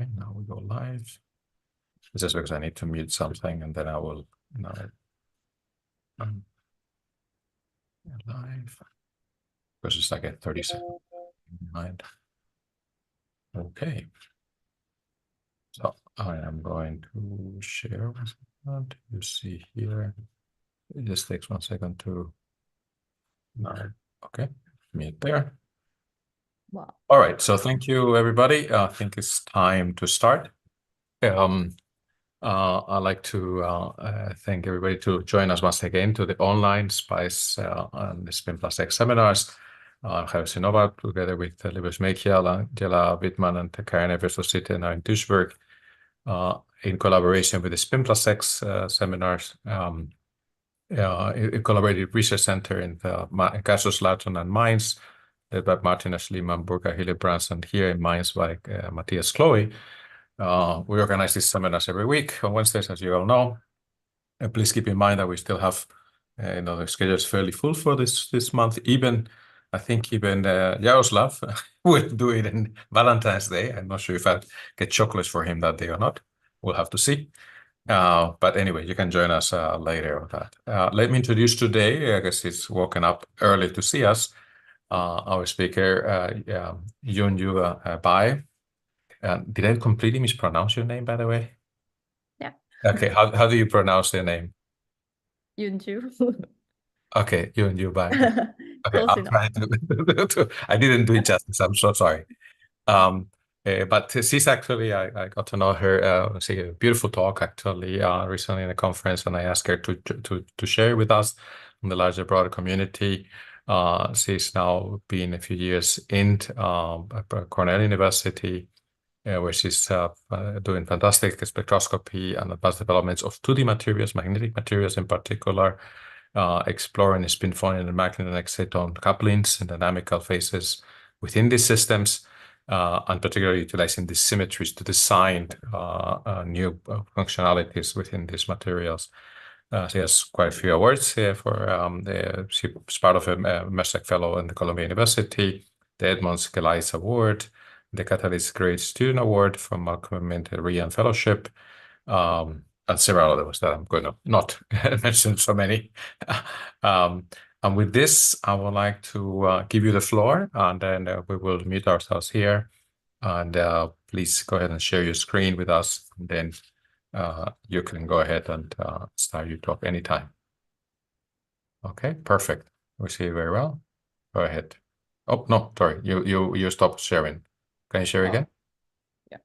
Okay, now we go live. It's just because I need to mute something and then I will live. Because it's like a 30 second behind. Okay. So I am going to share what you see here. It just takes 1 second to okay, mute there. Wow. All right, so thank you everybody. I think it's time to start. I'd like to thank everybody to join us once again to the online SPICE and the SPIN+X seminars. I'm Javier Novak together with Libes Mekiel, Angela Wittmann, and Karen Eversosite now in Duisburg in collaboration with the SPIN+X seminars. A collaborative research center in Kaiserslautern and Mainz, led by Martina Schliemann, Burkhard Hillebrands, and here in Mainz by Matthias Chloe. We organize these seminars every week on Wednesdays, as you all know. And please keep in mind that we still have, the schedule is fairly full for this month. I think even Jaroslav will do it in Valentine's Day. I'm not sure if I'll get chocolates for him that day or not. We'll have to see. But anyway, you can join us later on that. Let me introduce today, I guess he's woken up early to see us, our speaker, Youn Bai. Did I completely mispronounce your name, by the way? Yeah. Okay, how do you pronounce your name? Youn. Okay, Youn Bai. Okay, Close I'll enough. try to I didn't do it justice. I'm so sorry. But she's actually, I got to know her, she a beautiful talk actually recently in a conference, and I asked her to share with us in the larger, broader community. She's now been a few years in Cornell University, where she's doing fantastic spectroscopy and advanced developments of 2D materials, magnetic materials in particular, exploring spin-folding and Magnon-exciton couplings and dynamical phases within these systems, and particularly utilizing these symmetries to design new functionalities within these materials. She has quite a few awards here she's part of a MERSEC Fellow in the Columbia University, the Edmonds Gelize Award, the Catalyst Great Student Award from Malcolm Rian Fellowship, and several others that I'm going to not mention so many. And with this, I would like to give you the floor, and then we will mute ourselves here. And please go ahead and share your screen with us, and then you can go ahead and start your talk anytime. Okay, perfect. We see you very well. Go ahead. Oh, no, sorry, you stopped sharing. Can you share again? Yeah.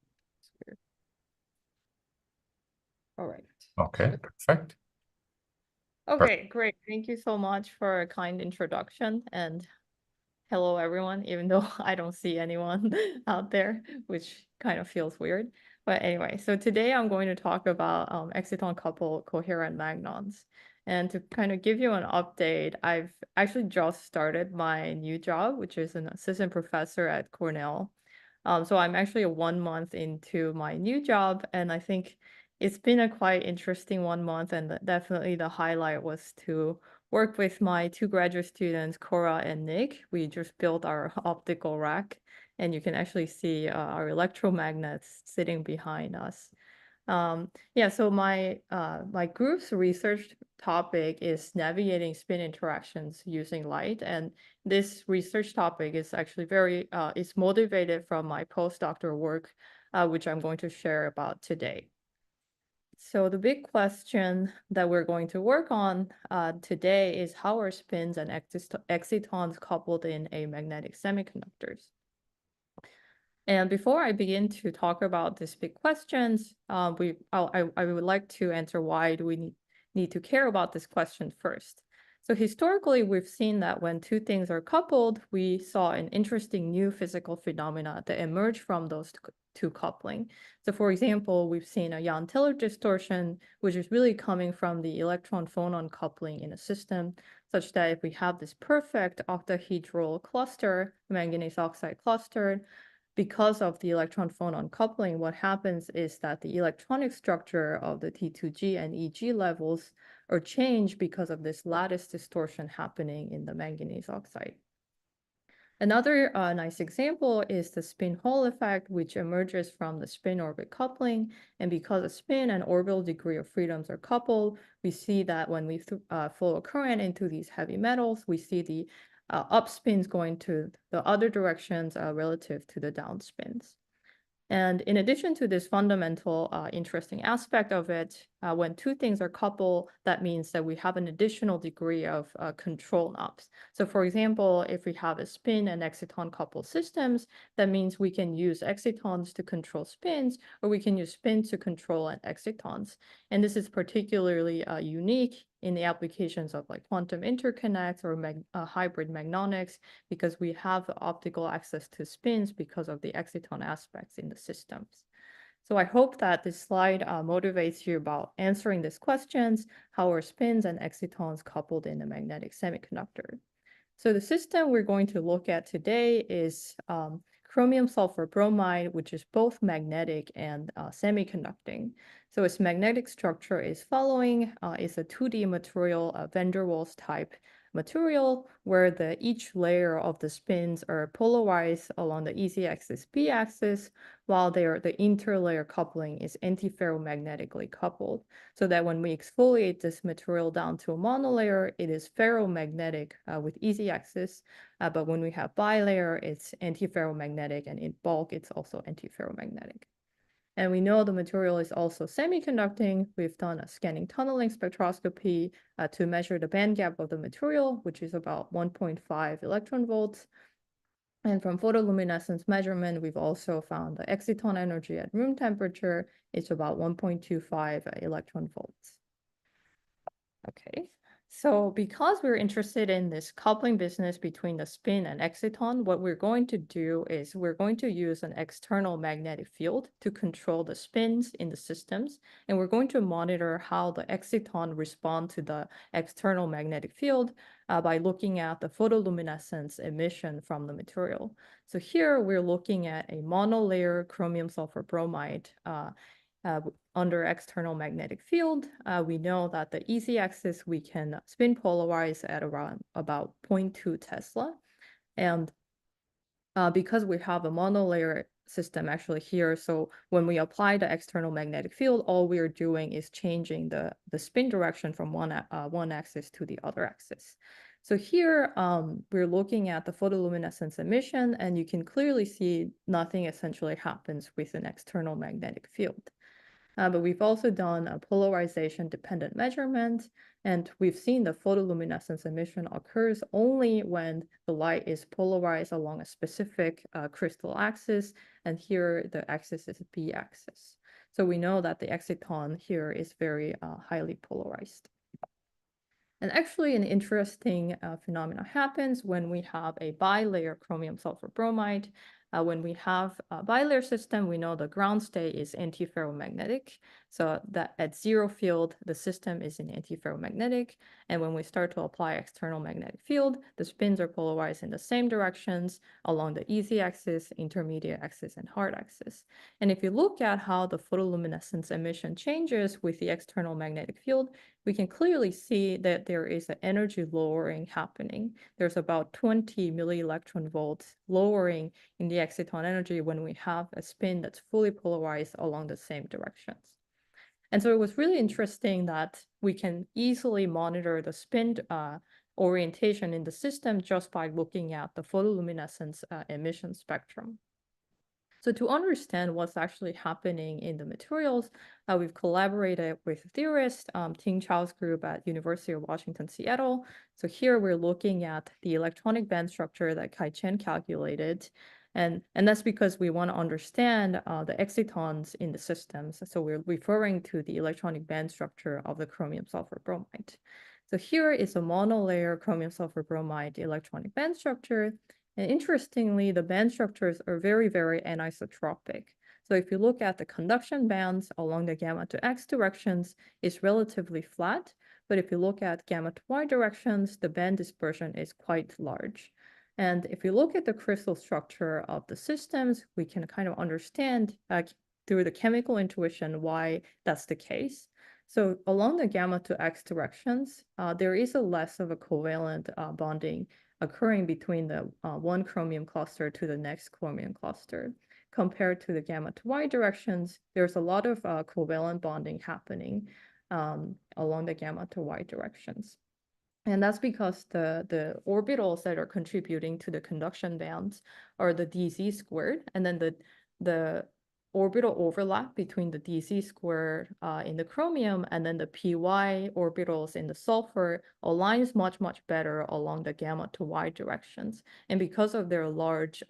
All right. Okay, perfect. Okay, great. Thank you so much for a kind introduction, and hello everyone, even though I don't see anyone out there, which kind of feels weird. But anyway, so today I'm going to talk about exciton coupled coherent magnons. And to kind of give you an update, I've actually just started my new job, which is an assistant professor at Cornell. So I'm actually 1 month into my new job, and I think it's been a quite interesting 1 month, and definitely the highlight was to work with my 2 graduate students, Cora and Nick. We just built our optical rack, and you can actually see our electromagnets sitting behind us. Yeah, so my group's research topic is navigating spin interactions using light, and this research topic is actually it's motivated from my postdoctoral work, which I'm going to share about today. So the big question that we're going to work on today is how are spins and excitons coupled in a magnetic semiconductors? And before I begin to talk about these big questions, I would like to answer why do we need to care about this question first. So historically, we've seen that when 2 things are coupled, we saw an interesting new physical phenomena that emerged from those 2 coupling. So for example, we've seen a Youn-Taylor distortion, which is really coming from the electron-phonon coupling in a system, such that if we have this perfect octahedral cluster, manganese oxide cluster, because of the electron-phonon coupling, what happens is that the electronic structure of the T2G and EG levels are changed because of this lattice distortion happening in the manganese oxide. Another nice example is the spin-Hall effect, which emerges from the spin-orbit coupling. And because the spin and orbital degree of freedoms are coupled, we see that when we flow a current into these heavy metals, we see the up spins going to the other directions relative to the down spins. And in addition to this fundamental interesting aspect of it, when two things are coupled, that means that we have an additional degree of control knobs. So for example, if we have a spin and exciton coupled systems, that means we can use excitons to control spins, or we can use spins to control excitons. And this is particularly unique in the applications of like quantum interconnects or hybrid magnonics, because we have optical access to spins because of the exciton aspects in the systems. So I hope that this slide motivates you about answering these questions. How are spins and excitons coupled in a magnetic semiconductor? So the system we're going to look at today is chromium sulfur bromide, which is both magnetic and semiconducting. So its magnetic structure is following. It's a 2D material, van der Waals type material, where each layer of the spins are polarized along the EZ axis, B axis, while the interlayer coupling is antiferromagnetically coupled, so that when we exfoliate this material down to a monolayer, it is ferromagnetic with EZ axis, but when we have bilayer, it's antiferromagnetic, and in bulk, it's also antiferromagnetic. And we know the material is also semiconducting. We've done a scanning tunneling spectroscopy to measure the band gap of the material, which is about 1.5 electron volts. And from photoluminescence measurement, we've also found the exciton energy at room temperature. It's about 1.25 electron volts. Okay. So because we're interested in this coupling business between the spin and exciton, what we're going to do is we're going to use an external magnetic field to control the spins in the systems. And we're going to monitor how the exciton respond to the external magnetic field by looking at the photoluminescence emission from the material. So here we're looking at a monolayer chromium sulfur bromide under external magnetic field. We know that the EZ axis we can spin polarize at around about 0.2 Tesla. And because we have a monolayer system actually here, so when we apply the external magnetic field, all we're doing is changing the spin direction from one axis to the other axis. So here, we're looking at the photoluminescence emission, and you can clearly see nothing essentially happens with an external magnetic field. But we've also done a polarization-dependent measurement, and we've seen the photoluminescence emission occurs only when the light is polarized along a specific crystal axis, and here the axis is B axis. So we know that the exciton here is very highly polarized. And actually, an interesting phenomena happens when we have a bilayer chromium sulfur bromide. When we have a bilayer system, we know the ground state is antiferromagnetic. So that at zero field, the system is in antiferromagnetic. And when we start to apply external magnetic field, the spins are polarized in the same directions along the EZ axis, intermediate axis, and hard axis. And if you look at how the photoluminescence emission changes with the external magnetic field, we can clearly see that there is an energy lowering happening. There's about 20 millielectron volts lowering in the exciton energy when we have a spin that's fully polarized along the same directions. And so it was really interesting that we can easily monitor the spin orientation in the system just by looking at the photoluminescence emission spectrum. So to understand what's actually happening in the materials, we've collaborated with theorists, Ting Chao's group at University of Washington, Seattle. So here we're looking at the electronic band structure that Kai Chen calculated. And that's because we want to understand the excitons in the systems. So we're referring to the electronic band structure of the chromium sulfur bromide. So here is a monolayer chromium sulfur bromide electronic band structure. And interestingly, the band structures are very, very anisotropic. So if you look at the conduction bands along the gamma to X directions, it's relatively flat. But if you look at gamma to Y directions, the band dispersion is quite large. And if you look at the crystal structure of the systems, we can kind of understand through the chemical intuition why that's the case. So along the gamma to X directions, there is a less of a covalent bonding occurring between the one chromium cluster to the next chromium cluster. Compared to the gamma to Y directions, there's a lot of covalent bonding happening along the gamma to Y directions. And that's because the orbitals that are contributing to the conduction bands are the dz squared, and then the orbital overlap between the dz squared in the chromium and then the py orbitals in the sulfur aligns much, much better along the gamma to Y directions. And because of their large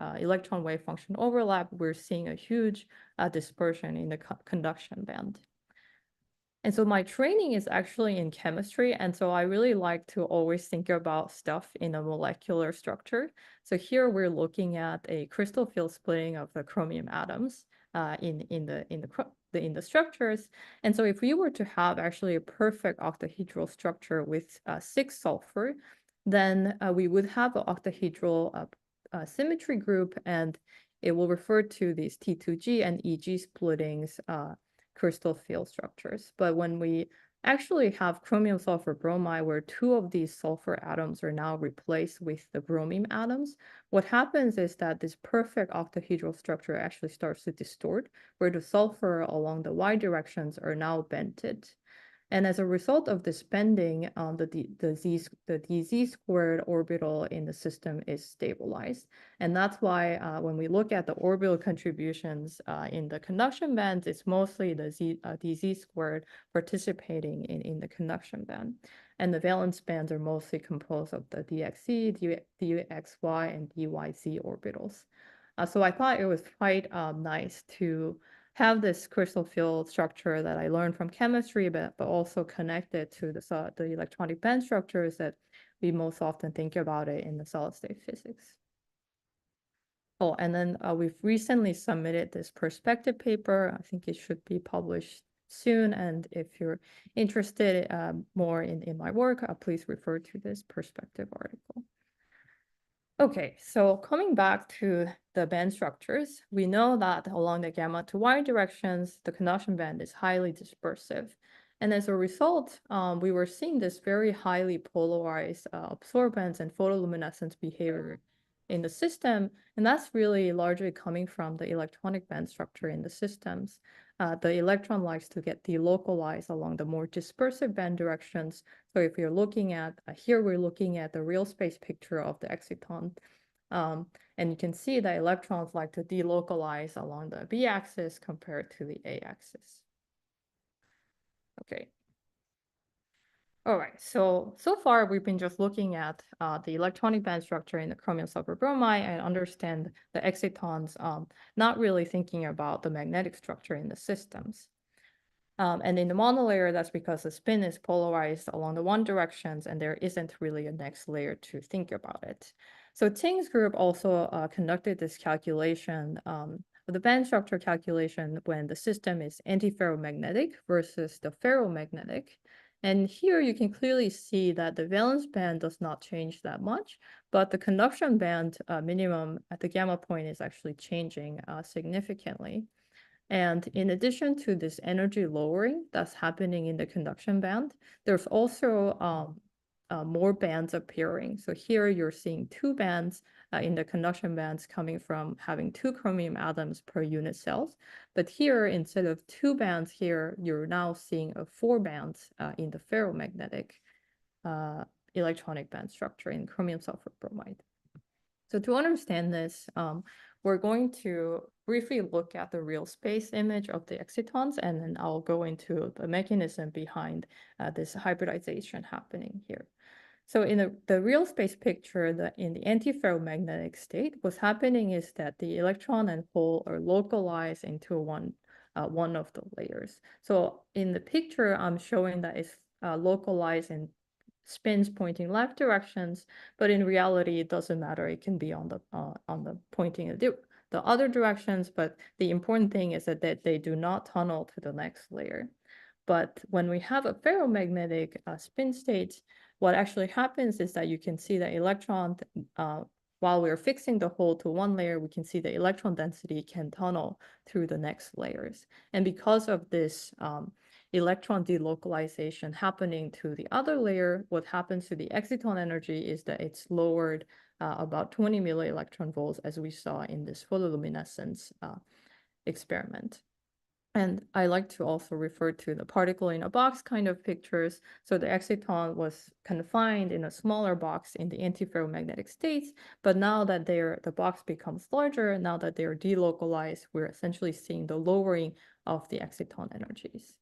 electron wave function overlap, we're seeing a huge dispersion in the conduction band. And so my training is actually in chemistry, and so I really like to always think about stuff in a molecular structure. So here we're looking at a crystal field splitting of the chromium atoms in the structures. And so if we were to have actually a perfect octahedral structure with 6 sulfur, then we would have an octahedral symmetry group, and it will refer to these T2G and EG splittings crystal field structures. But when we actually have chromium sulfur bromide, where 2 of these sulfur atoms are now replaced with the bromine atoms, what happens is that this perfect octahedral structure actually starts to distort, where the sulfur along the Y directions are now bented. And as a result of this bending, the dz squared orbital in the system is stabilized. And that's why when we look at the orbital contributions in the conduction bands, it's mostly the dz squared participating in the conduction band. And the valence bands are mostly composed of the dxc, dxy, and dyz orbitals. So I thought it was quite nice to have this crystal field structure that I learned from chemistry, but also connected to the electronic band structures that we most often think about it in the solid state physics. Oh, and then we've recently submitted this perspective paper. I think it should be published soon. And if you're interested more in my work, please refer to this perspective article. Okay, so coming back to the band structures, we know that along the gamma to Y directions, the conduction band is highly dispersive. And as a result, we were seeing this very highly polarized absorbance and photoluminescence behavior in the system. And that's really largely coming from the electronic band structure in the systems. The electron likes to get delocalized along the more dispersive band directions. So if you're looking at, here we're looking at the real space picture of the exciton. And you can see that electrons like to delocalize along the B-axis compared to the A-axis. Okay. All right, so far we've been just looking at the electronic band structure in the chromium sulfur bromide and understand the excitons, not really thinking about the magnetic structure in the systems. And in the monolayer, that's because the spin is polarized along the one directions and there isn't really a next layer to think about it. So Ting's group also conducted this calculation, the band structure calculation when the system is antiferromagnetic versus the ferromagnetic. And here you can clearly see that the valence band does not change that much, but the conduction band minimum at the gamma point is actually changing significantly. And in addition to this energy lowering that's happening in the conduction band, there's also more bands appearing. So here you're seeing 2 bands in the conduction bands coming from having 2 chromium atoms per unit cells. But here, instead of 2 bands here, you're now seeing 4 bands in the ferromagnetic electronic band structure in chromium sulfur bromide. So to understand this, we're going to briefly look at the real space image of the excitons, and then I'll go into the mechanism behind this hybridization happening here. So in the real space picture, in the antiferromagnetic state, what's happening is that the electron and hole are localized into one of the layers. So in the picture, I'm showing that it's localized in spins pointing left directions, but in reality, it doesn't matter. It can be on the pointing the other directions, but the important thing is that they do not tunnel to the next layer. But when we have a ferromagnetic spin state, what actually happens is that you can see the electron, while we're fixing the hole to one layer, we can see the electron density can tunnel through the next layers. And because of this electron delocalization happening to the other layer, what happens to the exciton energy is that it's lowered about 20 millielectron volts, as we saw in this photoluminescence experiment. And I like to also refer to the particle in a box kind of pictures. So the exciton was confined in a smaller box in the antiferromagnetic states, but now that the box becomes larger, now that they're delocalized, we're essentially seeing the lowering of the exciton energies.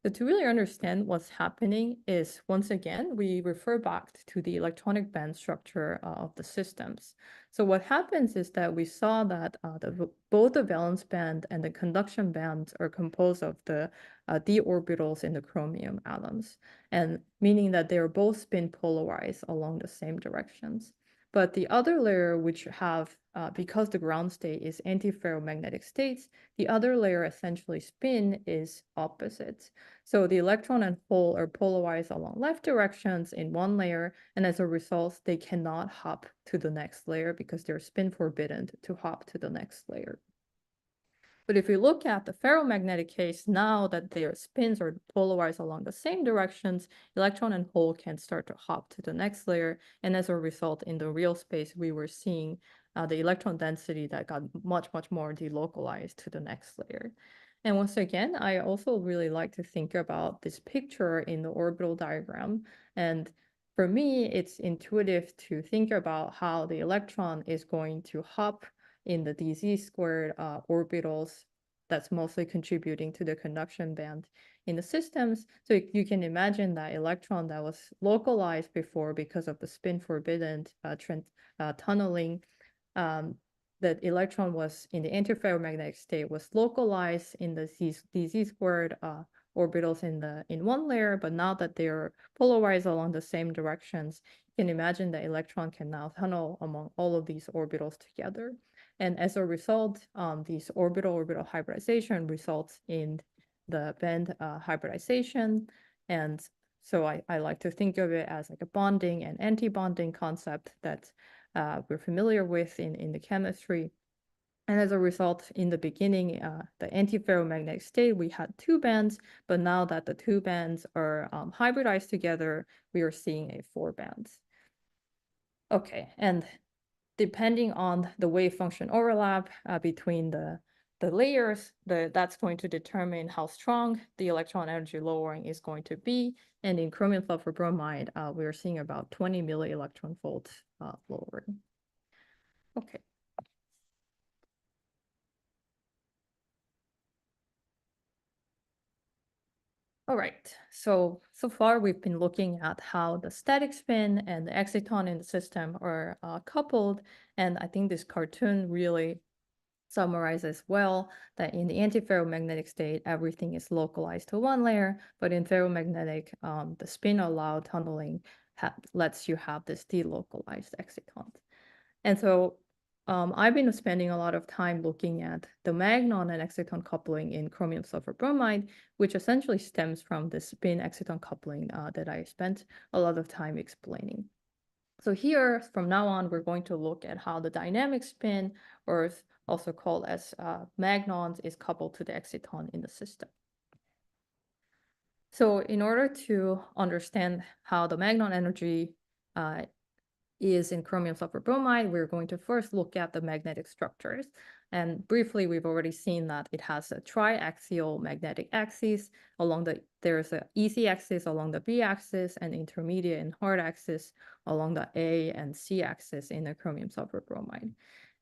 So to really understand what's happening is, once again, we refer back to the electronic band structure of the systems. So what happens is that we saw that both the valence band and the conduction band are composed of the d orbitals in the chromium atoms, and meaning that they are both spin polarized along the same directions. But the other layer, which have, because the ground state is antiferromagnetic states, the other layer essentially spin is opposite. So the electron and hole are polarized along left directions in one layer, and as a result, they cannot hop to the next layer because they're spin forbidden to hop to the next layer. But if you look at the ferromagnetic case, now that their spins are polarized along the same directions, electron and hole can start to hop to the next layer. And as a result, in the real space, we were seeing the electron density that got much, much more delocalized to the next layer. And once again, I also really like to think about this picture in the orbital diagram. And for me, it's intuitive to think about how the electron is going to hop in the dz squared orbitals that's mostly contributing to the conduction band in the systems. So you can imagine that electron that was localized before because of the spin forbidden tunneling, that electron was in the antiferromagnetic state was localized in the dz squared orbitals in one layer, but now that they're polarized along the same directions, you can imagine that electron can now tunnel among all of these orbitals together. And as a result, these orbital-orbital hybridization results in the band hybridization. And so I like to think of it as like a bonding and anti-bonding concept that we're familiar with in the chemistry. And as a result, in the beginning, the antiferromagnetic state, we had two bands, but now that the two bands are hybridized together, we are seeing a four bands. Okay, and depending on the wave function overlap between the layers, that's going to determine how strong the electron energy lowering is going to be. And in chromium sulfur bromide, we are seeing about 20 millielectron volts lowering. Okay. All right, so far we've been looking at how the static spin and the exciton in the system are coupled, and I think this cartoon really summarizes well that in the antiferromagnetic state, everything is localized to one layer, but in ferromagnetic, the spin allowed tunneling lets you have this delocalized exciton. And so I've been spending a lot of time looking at the Magnon and exciton coupling in chromium sulfur bromide, which essentially stems from the spin exciton coupling that I spent a lot of time explaining. So here, from now on, we're going to look at how the dynamic spin, or also called as magnons, is coupled to the exciton in the system. So in order to understand how the Magnon energy is in chromium sulfur bromide, we're going to first look at the magnetic structures. And briefly, we've already seen that it has a triaxial magnetic axis there's an easy axis along the B axis and intermediate and hard axis along the A and C axis in the chromium sulfur bromide.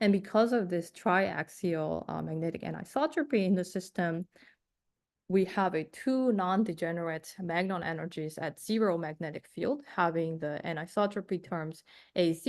And because of this triaxial magnetic anisotropy in the system, we have two non-degenerate Magnon energies at zero magnetic field, having the anisotropy terms AZ,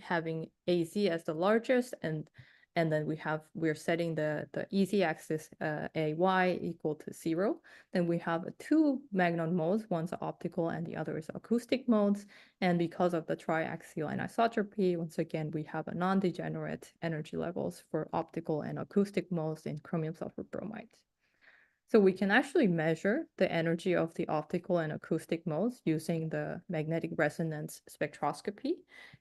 having AZ as the largest, and then we're setting the easy axis AY equal to 0. Then we have two Magnon modes, one's optical and the other is acoustic modes. And because of the triaxial anisotropy, once again, we have a non-degenerate energy levels for optical and acoustic modes in chromium sulfur bromide. So we can actually measure the energy of the optical and acoustic modes using the magnetic resonance spectroscopy.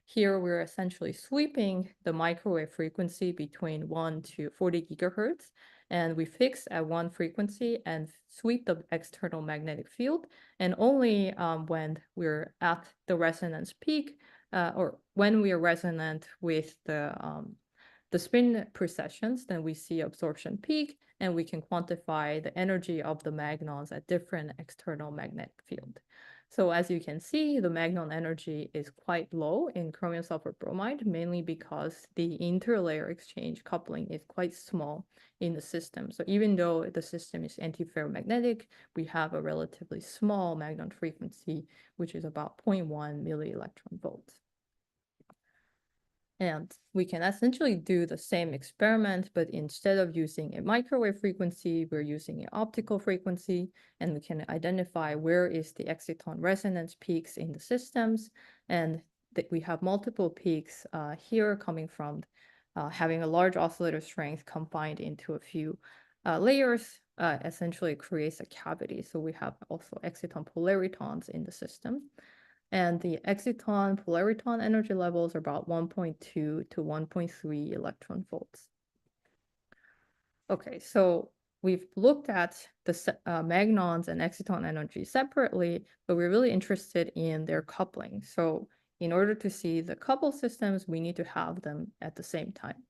Here, we're essentially sweeping the microwave frequency between 1 to 40 gigahertz, and we fix at one frequency and sweep the external magnetic field. And only when we're at the resonance peak, or when we are resonant with the spin precessions, then we see absorption peak, and we can quantify the energy of the magnons at different external magnetic field. So as you can see, the magnon energy is quite low in chromium sulfur bromide, mainly because the interlayer exchange coupling is quite small in the system. So even though the system is antiferromagnetic, we have a relatively small magnon frequency, which is about 0.1 millielectron volts. And we can essentially do the same experiment, but instead of using a microwave frequency, we're using an optical frequency, and we can identify where is the exciton resonance peaks in the systems. And that we have multiple peaks here coming from having a large oscillator strength combined into a few layers, essentially creates a cavity. So we have also exciton polaritons in the system. And the exciton polariton energy levels are about 1.2 to 1.3 electron volts. Okay, so we've looked at the magnons and exciton energy separately, but we're really interested in their coupling. So in order to see the coupled systems, we need to have them at the same time.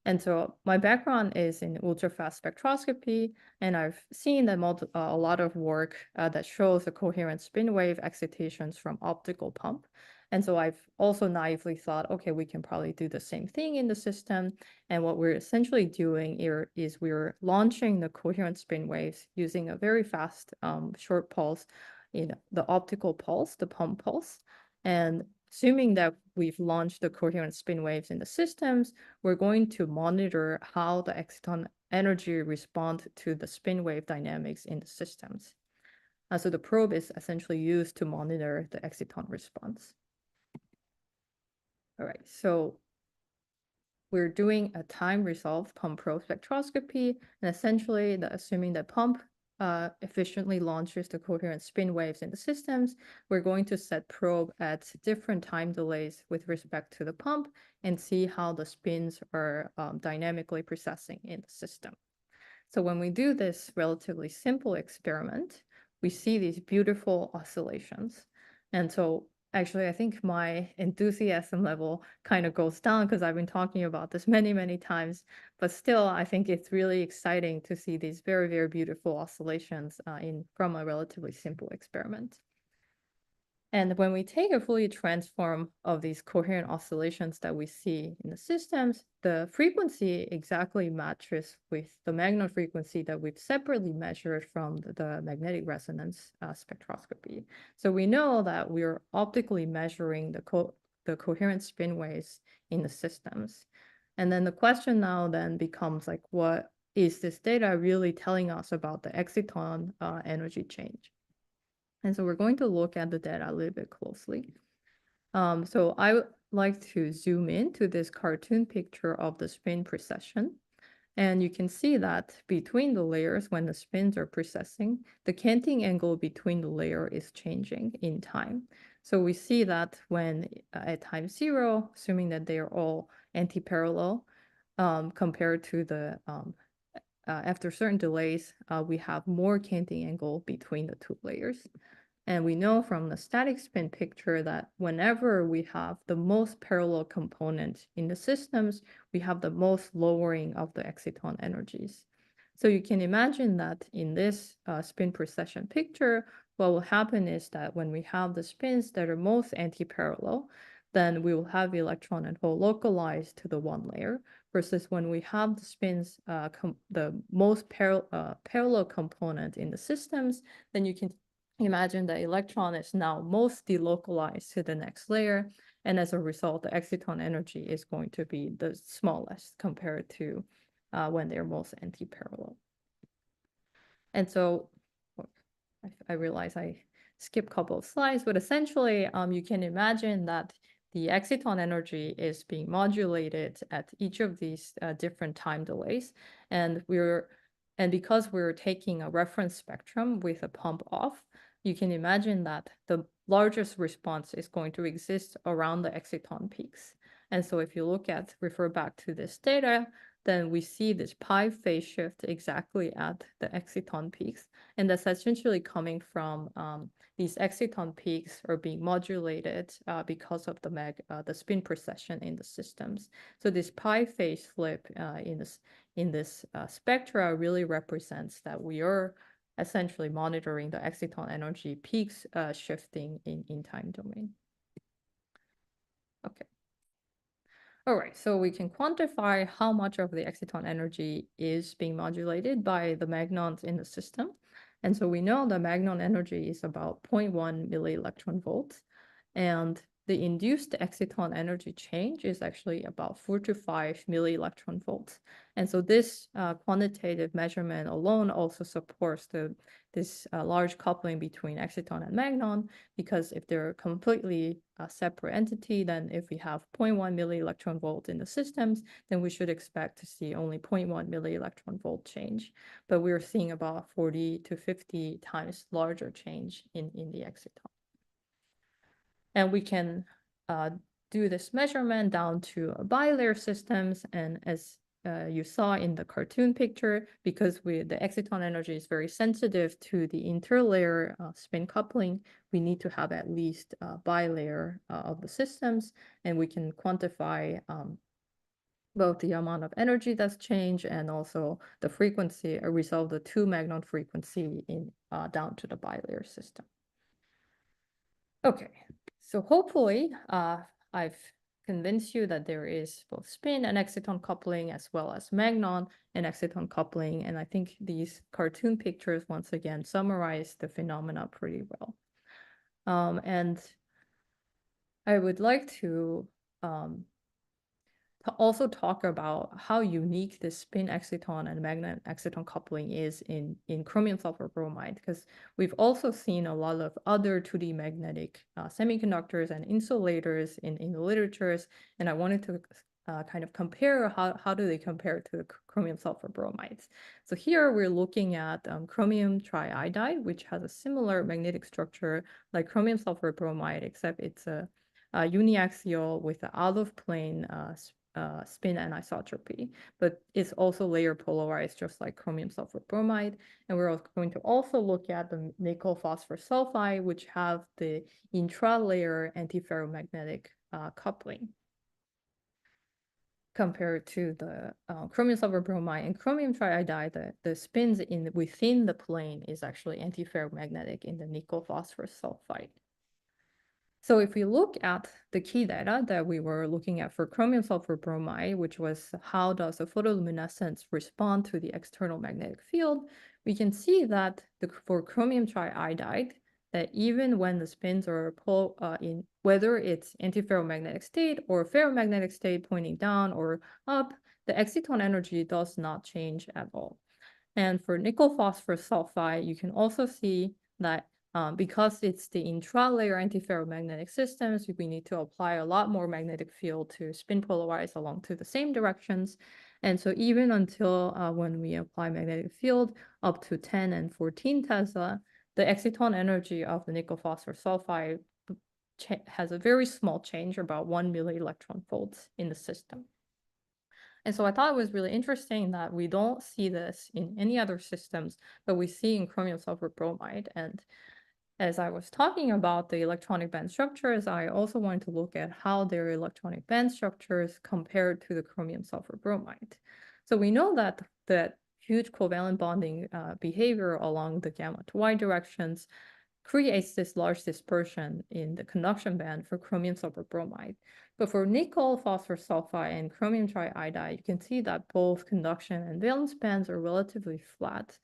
And so my background is in ultra-fast spectroscopy, and I've seen that a lot of work that shows the coherent spin wave excitations from optical pump. And so I've also naively thought, okay, we can probably do the same thing in the system. And what we're essentially doing here is we're launching the coherent spin waves using a very fast short pulse in the optical pulse, the pump pulse. And assuming that we've launched the coherent spin waves in the systems, we're going to monitor how the exciton energy respond to the spin wave dynamics in the systems. So the probe is essentially used to monitor the exciton response. All right, so we're doing a time-resolved pump probe spectroscopy, and essentially assuming that pump efficiently launches the coherent spin waves in the systems, we're going to set probe at different time delays with respect to the pump and see how the spins are dynamically processing in the system. So when we do this relatively simple experiment, we see these beautiful oscillations. And so actually, I think my enthusiasm level kind of goes down because I've been talking about this many, many times. But still, I think it's really exciting to see these very, very beautiful oscillations from a relatively simple experiment. And when we take a Fourier transform of these coherent oscillations that we see in the systems, the frequency exactly matches with the magnon frequency that we've separately measured from the magnetic resonance spectroscopy. So we know that we're optically measuring the coherent spin waves in the systems. And then the question now then becomes like, what is this data really telling us about the exciton energy change? And so we're going to look at the data a little bit closely. So I would like to zoom in to this cartoon picture of the spin precession. And you can see that between the layers, when the spins are precessing, the canting angle between the layer is changing in time. So we see that when at time 0, assuming that they are all anti-parallel, compared to the after certain delays, we have more canting angle between the two layers. And we know from the static spin picture that whenever we have the most parallel component in the systems, we have the most lowering of the exciton energies. So you can imagine that in this spin precession picture, what will happen is that when we have the spins that are most anti-parallel, then we will have electron and hole localized to the one layer, versus when we have the spins, the most parallel component in the systems, then you can imagine the electron is now most delocalized to the next layer. And as a result, the exciton energy is going to be the smallest compared to when they're most anti-parallel. And so I realize I skipped a couple of slides, but essentially you can imagine that the exciton energy is being modulated at each of these different time delays. And we're And because we're taking a reference spectrum with a pump off, you can imagine that the largest response is going to exist around the exciton peaks. And so if you refer back to this data, then we see this pi phase shift exactly at the exciton peaks. And that's essentially coming from these exciton peaks are being modulated because of the spin precession in the systems. So this pi phase flip in this spectra really represents that we are essentially monitoring the exciton energy peaks shifting in time domain. Okay. All right, so we can quantify how much of the exciton energy is being modulated by the magnons in the system. And so we know the magnon energy is about 0.1 millielectron volts, and the induced exciton energy change is actually about 4 to 5 millielectron volts. And so this quantitative measurement alone also supports this large coupling between exciton and magnon, because if they're completely separate entity, then if we have 0.1 millielectron volt in the systems, then we should expect to see only 0.1 millielectron volt change. But we're seeing about 40 to 50 times larger change in the exciton. And we can do this measurement down to bilayer systems. And as you saw in the cartoon picture, because the exciton energy is very sensitive to the interlayer spin coupling, we need to have at least a bilayer of the systems, and we can quantify both the amount of energy that's changed and also the frequency, resolve the two magnon frequency down to the bilayer system. Okay, so hopefully I've convinced you that there is both spin and exciton coupling, as well as magnon and exciton coupling. And I think these cartoon pictures once again summarize the phenomena pretty well. And I would like to also talk about how unique the spin exciton and magnet exciton coupling is in chromium sulfur bromide, because we've also seen a lot of other 2D magnetic semiconductors and insulators in the literatures, and I wanted to kind of compare how do they compare to the chromium sulfur bromides. So here we're looking at chromium triiodide, which has a similar magnetic structure like chromium sulfur bromide, except it's a uniaxial with an out of plane spin anisotropy, but it's also layer polarized, just like chromium sulfur bromide. And we're going to also look at the nickel phosphor sulfide, which have the intralayer antiferromagnetic coupling compared to the chromium sulfur bromide and chromium triiodide. The spins within the plane is actually antiferromagnetic in the nickel phosphor sulfide. So if we look at the key data that we were looking at for chromium sulfur bromide, which was how does the photoluminescence respond to the external magnetic field, we can see that for chromium triiodide, that even when the spins are in whether it's antiferromagnetic state or ferromagnetic state pointing down or up, the exciton energy does not change at all. And for nickel phosphor sulfide, you can also see that because it's the intralayer antiferromagnetic systems, we need to apply a lot more magnetic field to spin polarize along to the same directions. And so even until when we apply magnetic field up to 10 and 14 Tesla, the exciton energy of the nickel phosphor sulfide has a very small change, about 1 millielectron volts in the system. And so I thought it was really interesting that we don't see this in any other systems, but we see in chromium sulfur bromide. And as I was talking about the electronic band structures, I also wanted to look at how their electronic band structures compared to the chromium sulfur bromide. So we know that huge covalent bonding behavior along the gamma to Y directions creates this large dispersion in the conduction band for chromium sulfur bromide. But for nickel phosphor sulfide and chromium triiodide, you can see that both conduction and valence bands are relatively flat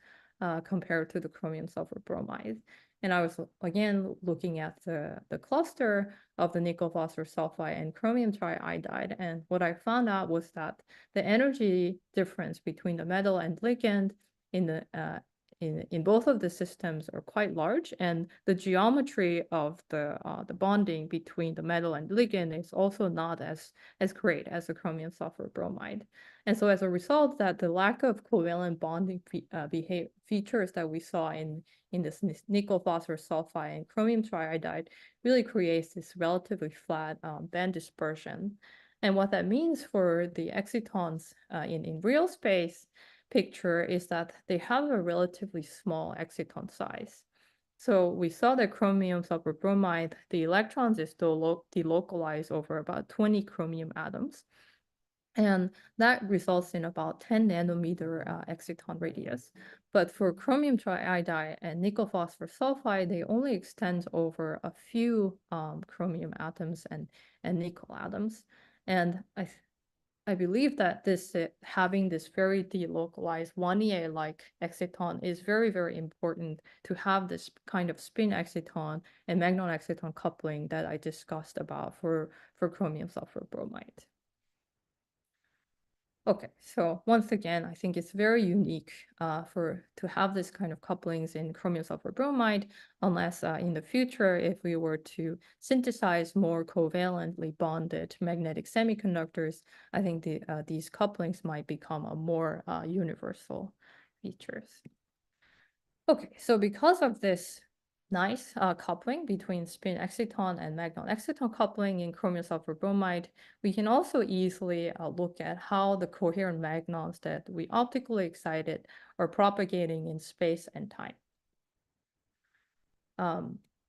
compared to the chromium sulfur bromide. And I was, again, looking at the cluster of the nickel phosphor sulfide and chromium triiodide. And what I found out was that the energy difference between the metal and ligand in the in both of the systems are quite large, and the geometry of the bonding between the metal and ligand is also not as great as the chromium sulfur bromide. And so as a result, that the lack of covalent bonding features that we saw in this nickel phosphorus sulfide and chromium triiodide really creates this relatively flat band dispersion. And what that means for the excitons in real space picture is that they have a relatively small exciton size. So we saw that chromium sulfur bromide, the electrons is still delocalized over about 20 chromium atoms. And that results in about 10 nanometer exciton radius. But for chromium triiodide and nickel phosphorus sulfide, they only extend over a few chromium atoms and nickel atoms. And I believe that this having this very delocalized 1EA-like exciton is very, very important to have this kind of spin exciton and Magnon-exciton coupling that I discussed about for chromium sulfur bromide. Okay, so once again, I think it's very unique to have this kind of couplings in chromium sulfur bromide, unless in the future, if we were to synthesize more covalently bonded magnetic semiconductors, I think these couplings might become a more universal features. Okay, so because of this nice coupling between spin exciton and magnon-exciton coupling in chromium sulfur bromide, we can also easily look at how the coherent magnons that we optically excited are propagating in space and time.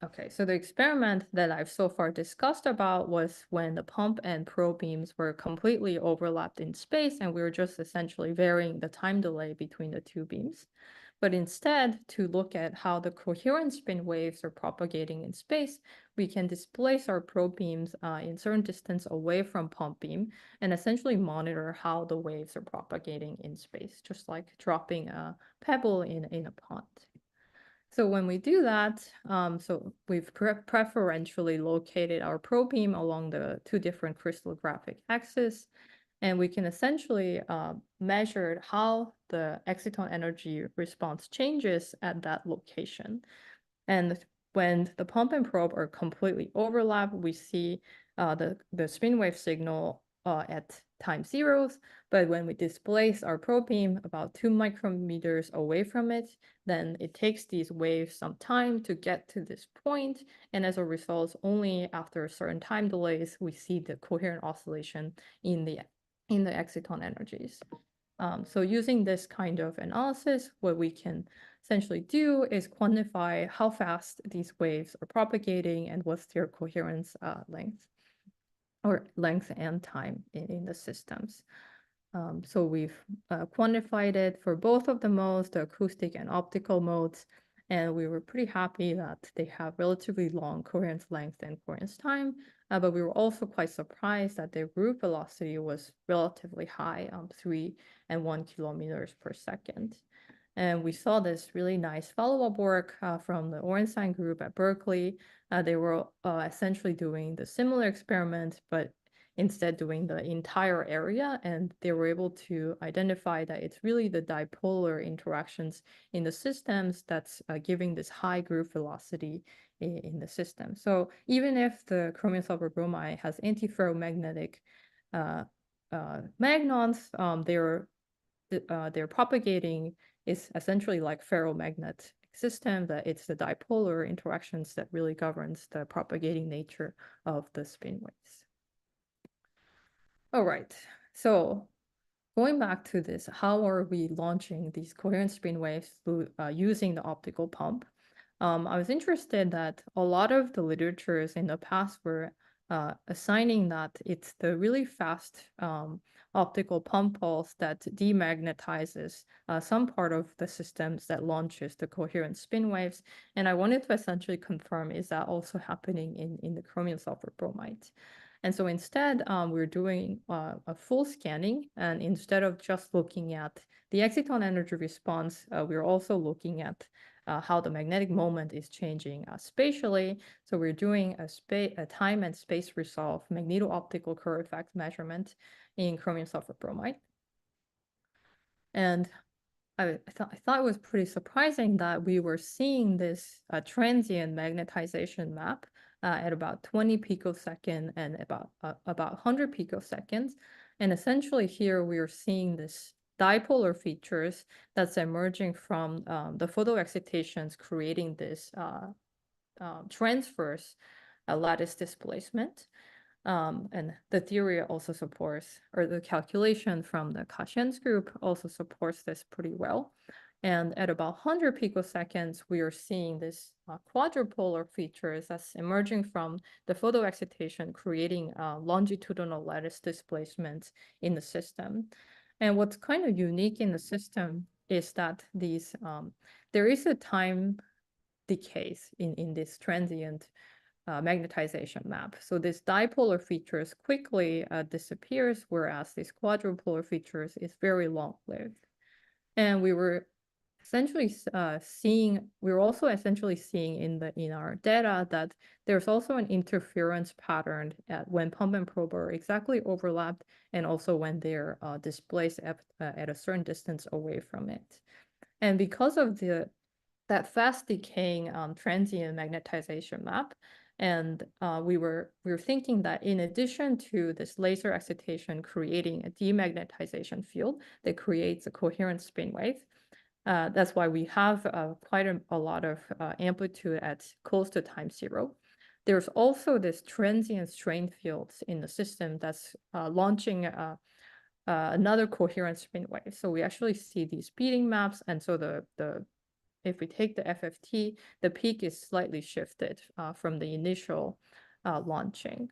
Okay, so the experiment that I've so far discussed about was when the pump and probe beams were completely overlapped in space, and we were just essentially varying the time delay between the two beams. But instead, to look at how the coherent spin waves are propagating in space, we can displace our probe beams in certain distance away from pump beam and essentially monitor how the waves are propagating in space, just like dropping a pebble in a pond. So when we do that, so we've preferentially located our probe beam along the two different crystallographic axes, and we can essentially measure how the exciton energy response changes at that location. And when the pump and probe are completely overlapped, we see the spin wave signal at time zeros. But when we displace our probe beam about 2 micrometers away from it, then it takes these waves some time to get to this point. And as a result, only after certain time delays, we see the coherent oscillation in the exciton energies. So using this kind of analysis, what we can essentially do is quantify how fast these waves are propagating and what's their coherence length and time in the systems. So we've quantified it for both of the modes, the acoustic and optical modes, and we were pretty happy that they have relatively long coherence length and coherence time, but we were also quite surprised that their group velocity was relatively high, 3 and 1 kilometers per second. And we saw this really nice follow-up work from the Ornstein group at Berkeley. They were essentially doing the similar experiment, but instead doing the entire area, and they were able to identify that it's really the dipolar interactions in the systems that's giving this high group velocity in the system. So even if the chromium sulfur bromide has antiferromagnetic magnons, they're propagating is essentially like ferromagnet system, that it's the dipolar interactions that really governs the propagating nature of the spin waves. All right, so going back to this, how are we launching these coherent spin waves through, using the optical pump? I was interested that a lot of the literatures in the past were assigning that it's the really fast optical pump pulse that demagnetizes some part of the systems that launches the coherent spin waves. And I wanted to essentially confirm, is that also happening in the chromium sulfur bromide? And so instead, we're doing a full scanning, and instead of just looking at the exciton energy response, we're also looking at how the magnetic moment is changing spatially. So we're doing a time and space resolve magneto-optical curve effect measurement in chromium sulfur bromide. And I thought it was pretty surprising that we were seeing this transient magnetization map at about 20 picosecond and about 100 picoseconds. And essentially here we are seeing this dipolar features that's emerging from the photoexcitations creating this transverse lattice displacement. And the theory also supports, or the calculation from the Kashen's group also supports this pretty well. And at about 100 picoseconds, we are seeing this quadrupolar features that's emerging from the photoexcitation, creating longitudinal lattice displacements in the system. And what's kind of unique in the system is that these there is a time decays in this transient magnetization map. So this dipolar features quickly disappears, whereas this quadrupolar features is very long-lived. And we were essentially we were also essentially seeing in our data that there's also an interference pattern when pump and probe are exactly overlapped, and also when they're displaced at a certain distance away from it. And because of that fast decaying transient magnetization map, and we were thinking that in addition to this laser excitation creating a demagnetization field that creates a coherent spin wave, that's why we have quite a lot of amplitude at close to time zero. There's also this transient strain fields in the system that's launching another coherent spin wave. So we actually see these beating maps, and so if we take the FFT, the peak is slightly shifted from the initial launching.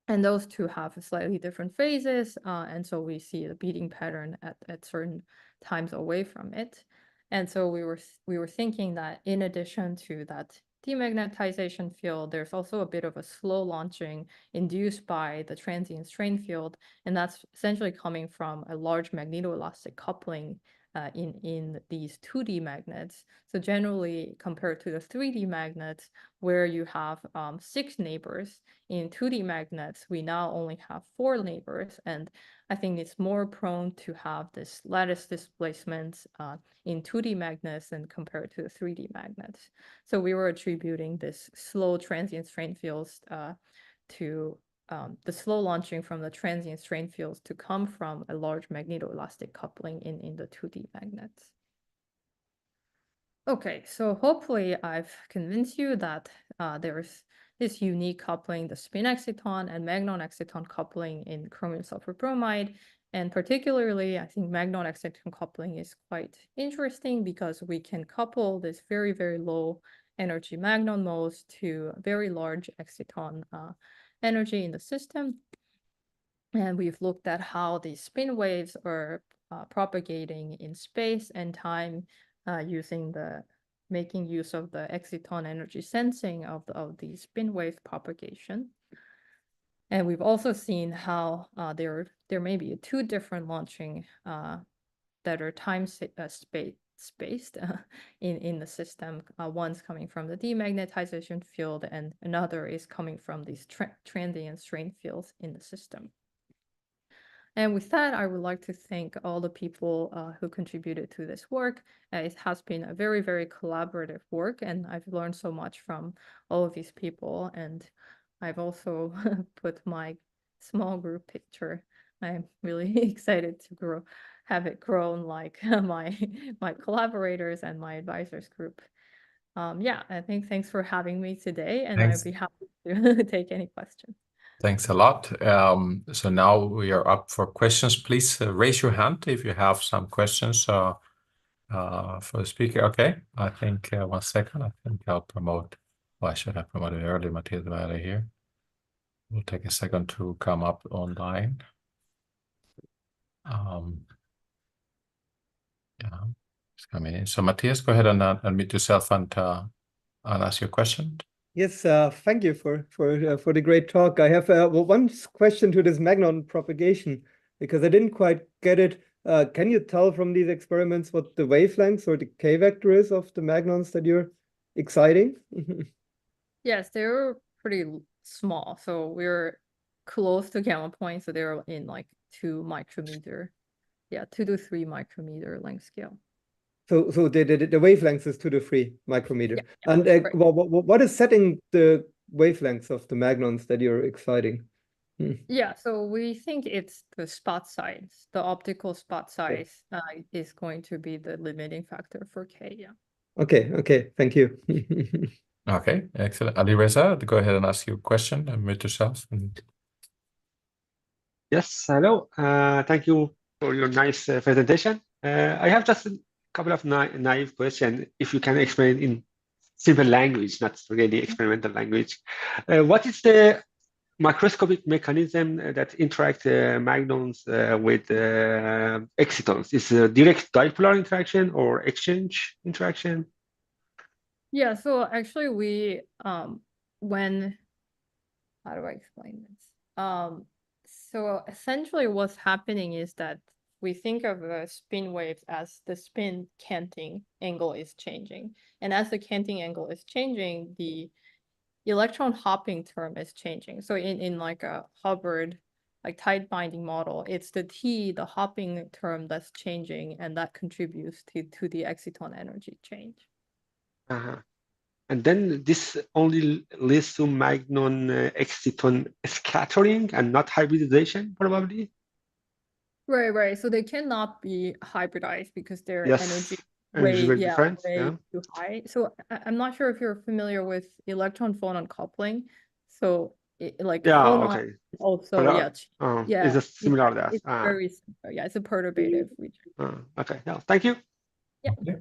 And those two have slightly different phases, and so we see the beating pattern at certain times away from it. And so we were thinking that in addition to that demagnetization field, there's also a bit of a slow launching induced by the transient strain field, and that's essentially coming from a large magnetoelastic coupling in these 2D magnets. So generally, compared to the 3D magnets, where you have 6 neighbors, in 2D magnets, we now only have 4 neighbors. And I think it's more prone to have this lattice displacement in 2D magnets than compared to the 3D magnets. So we were attributing this slow transient strain fields to the slow launching from the transient strain fields to come from a large magnetoelastic coupling in the 2D magnets. Okay, so hopefully I've convinced you that there's this unique coupling, the spin-exciton and Magnon-exciton coupling in chromium sulfur bromide. And particularly, I think Magnon-exciton coupling is quite interesting because we can couple this very, very low energy Magnon modes to very large exciton energy in the system. And we've looked at how these spin waves are propagating in space and time making use of the exciton energy sensing of the spin wave propagation. And we've also seen how there may be 2 different launching that are time spaced in the system. One's coming from the demagnetization field, and another is coming from these transient strain fields in the system. And with that, I would like to thank all the people who contributed to this work. It has been a very, very collaborative work, and I've learned so much from all of these people. And I've also put my small group picture. I'm really excited to have it grown like my collaborators and my advisors group. Yeah, I think thanks for having me today, and Thanks. I'd be happy to take any questions. Thanks a lot. So now we are up for questions. Please raise your hand if you have some questions for the speaker. Okay, I think 1 second. I think I'll promote. Well, I should have promoted earlier, Matthias Weiler here. We'll take a second to come up online. Yeah, it's coming in. So Matthias, go ahead and unmute yourself and ask your question. Yes, thank you for the great talk. I have one question to this Magnon propagation, because I didn't quite get it. Can you tell from these experiments what the wavelengths or the K vector is of the Magnons that you're exciting? Yes, they're pretty small. So we're close to gamma points. So they're in like 2 micrometer. Yeah, 2 to 3 micrometer length scale. So the wavelength is 2 to 3 micrometer. Yeah, And right. what is setting the wavelengths of the magnons that you're exciting? Yeah, so we think it's the spot size. The optical spot size is going to be the limiting factor for K. Yeah. Okay, thank you. Okay, excellent. Ali Reza, go ahead and ask your question and mute yourself. Yes, hello. Thank you for your nice presentation. I have just a couple of naive questions. If you can explain in simple language, not really experimental language, what is the microscopic mechanism that interact magnons with excitons? Is it a direct dipolar interaction or exchange interaction? Yeah, so actually we when how do I explain this? So essentially what's happening is that we think of spin waves as the spin canting angle is changing. And as the canting angle is changing, the electron hopping term is changing. So in like a Hubbard like tight binding model, it's the the hopping term that's changing, and that contributes to the exciton energy change. And then this only leads to Magnon-exciton scattering and not hybridization, probably? Right. So they cannot be hybridized because their Yes. energy very different. way too high. So I'm not sure if you're familiar with electron phonon coupling. So phonon also It's a similar that. It's very similar. Yeah, it's a perturbative region. Okay. No, thank you. Yeah.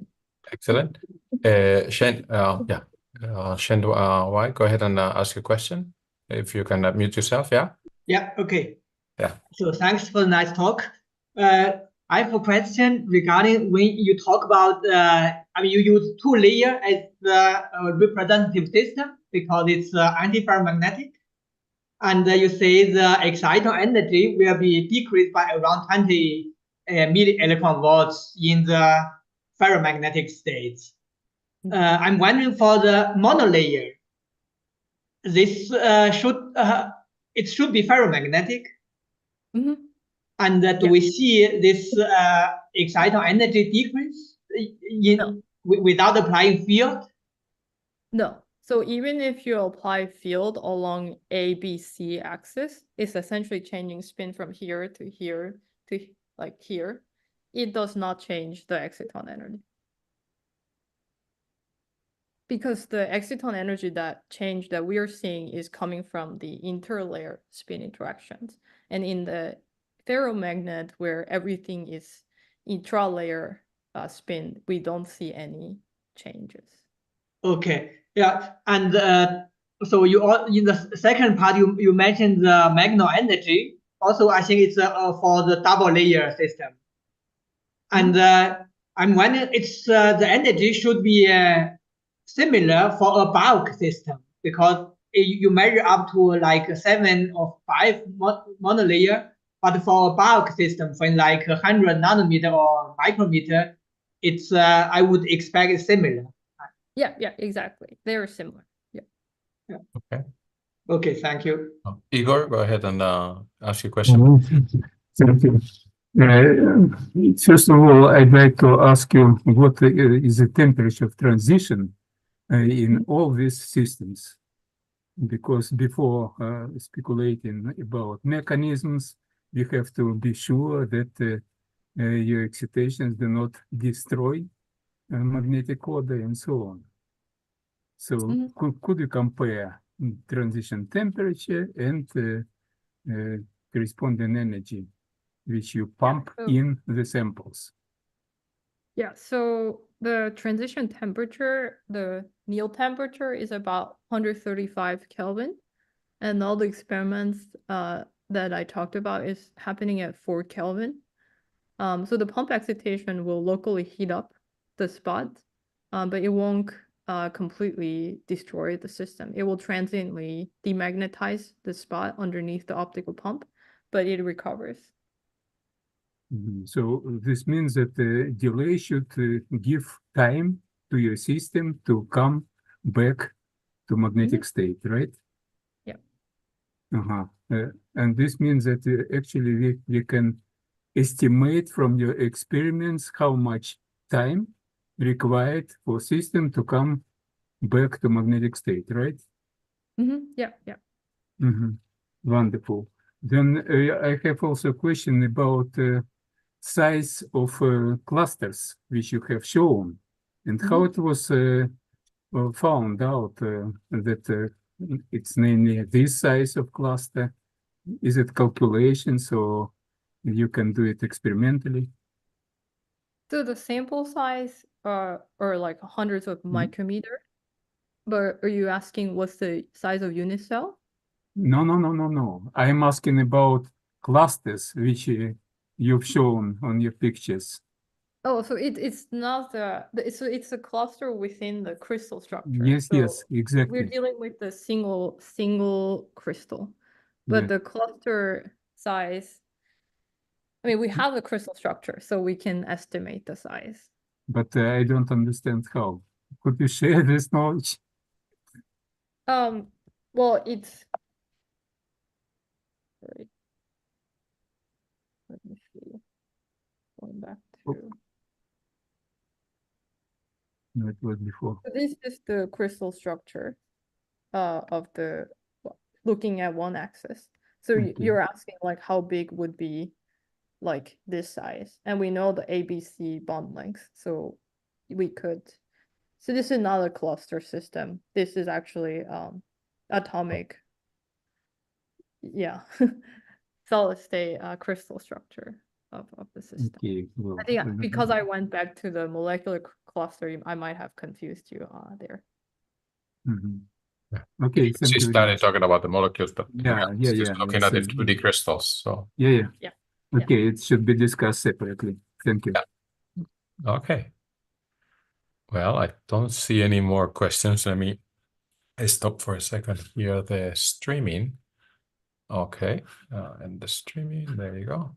Excellent. Shen, Shen Wai, go ahead and ask your question. If you can mute yourself, yeah? Yeah, okay. Yeah. So thanks for the nice talk. I have a question regarding when you talk about, you use 2 layers as the representative system because it's antiferromagnetic. And you say the exciton energy will be decreased by around 20 milli-electron volts in the ferromagnetic states. I'm wondering for the monolayer, this it should be ferromagnetic. Mm-hmm. And do we see this exciton energy decrease without applying field? No. So even if you apply field along A, B, C axis, it's essentially changing spin from here to here to like here. It does not change the exciton energy. Because the exciton energy that we are seeing is coming from the interlayer spin interactions. And in the ferromagnet, where everything is intralayer spin, we don't see any changes. Okay. Yeah. And so in the second part, you mentioned the Magnon energy. Also, I think it's for the double layer system. And I'm wondering, it's the energy should be similar for a bulk system because you measure up to like 7 or 5 monolayer, but for a bulk system, for like 100 nanometer or micrometer, it's I would expect it's similar. Yeah, exactly. They are similar. Yeah. Okay, thank you. Igor, go ahead and ask your question. Thank you. First of all, I'd like to ask you what is the temperature of transition in all these systems? Because before speculating about mechanisms, we have to be sure that your excitations do not destroy magnetic order and so on. So could you compare transition temperature and corresponding energy which you pump in the samples? Yeah, so the transition temperature, the Néel temperature is about 135 Kelvin. And all the experiments that I talked about is happening at 4 Kelvin. So the pump excitation will locally heat up the spot, but it won't completely destroy the system. It will transiently demagnetize the spot underneath the optical pump, but it recovers. So this means that the delay should give time to your system to come back to magnetic state, right? Yeah. And this means that actually we can estimate from your experiments how much time required for system to come back to magnetic state, right? Yeah, yeah. Wonderful. Then I have also a question about size of clusters which you have shown, and how it was found out that it's mainly this size of cluster. Is it calculations or you can do it experimentally? So the sample size are like hundreds of micrometer, but are you asking what's the size of unit cell? No. I'm asking about clusters which you've shown on your pictures. Oh, so it's not it's a cluster within the crystal structure. Yes, So yes, exactly. we're dealing with the single crystal, but the cluster size, I mean, we have a crystal structure, so we can estimate the size. But I don't understand how. Could you share this knowledge? Well, it's right. Let me see. Going back to. No, it was before. So this is the crystal structure of the, looking at one axis. So you're asking like how big would be like this size, and we know the ABC bond length, so we could. So this is not a cluster system. This is actually atomic, yeah, solid state crystal structure of the system. Okay, well, I think because I went back to the molecular cluster, I might have confused you there. Okay, She started talking about the molecules, but yeah. looking at the 2D crystals. So yeah. Okay, it should be discussed separately. Thank you. Okay. Well, I don't see any more questions. Let me stop for a second here the streaming. Okay, and the streaming, there you go.